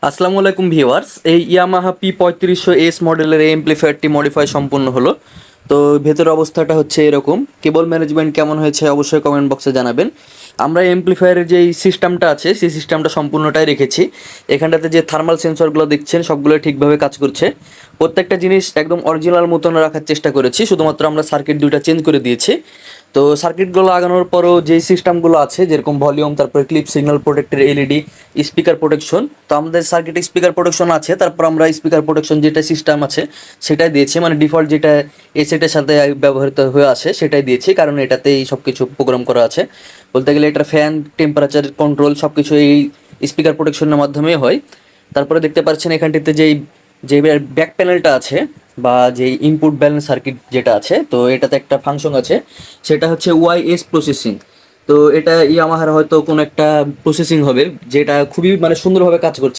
আসসালামু আলাইকুম ভিউয়ার্স, এই ইয়ামাহা P3500S মডেলের এই এমপ্লিফায়ারটি মডিফাই সম্পূর্ণ হলো। তো ভেতরের অবস্থাটা হচ্ছে এরকম। কেবল ম্যানেজমেন্ট কেমন হয়েছে অবশ্যই কমেন্ট বক্সে জানাবেন। আমরা এমপ্লিফায়ারের যেই সিস্টেমটা আছে সেই সিস্টেমটা সম্পূর্ণটাই রেখেছি। এখানটাতে যে থার্মাল সেন্সরগুলো দেখছেন সবগুলো ঠিকভাবে কাজ করছে। প্রত্যেকটা জিনিস একদম অরিজিনাল মতন রাখার চেষ্টা করেছি, শুধুমাত্র আমরা সার্কিট দুইটা চেঞ্জ করে দিয়েছি। তো সার্কিটগুলো লাগানোর পরও যেই সিস্টেমগুলো আছে যেরকম ভলিউম, তারপরে ক্লিপ সিগন্যাল প্রোটেক্টের এলইডি, স্পিকার প্রোটেকশন, তো আমাদের সার্কিট স্পিকার প্রোটেকশন আছে। তারপর আমরা স্পিকার প্রোটেকশন যেটা সিস্টেম আছে সেটাই দিয়েছি, মানে ডিফল্ট যেটা এই সেটের সাথে ব্যবহৃত হয়ে আসে সেটাই দিয়েছি, কারণ এটাতেই সব কিছু প্রোগ্রাম করা আছে। বলতে গেলে এটার ফ্যান, টেম্পারেচার কন্ট্রোল সব কিছু এই স্পিকার প্রোটেকশনের মাধ্যমেই হয়। তারপরে দেখতে পাচ্ছেন এখানটিতে যে ব্যাক প্যানেলটা আছে বা যে ইনপুট ব্যালেন্স সার্কিট যেটা আছে, তো এটাতে একটা ফাংশন আছে, সেটা হচ্ছে ওয়াইএস প্রসেসিং। তো এটা ইয়ামাহার হয়তো কোনো একটা প্রসেসিং হবে যেটা খুবই মানে সুন্দরভাবে কাজ করছে।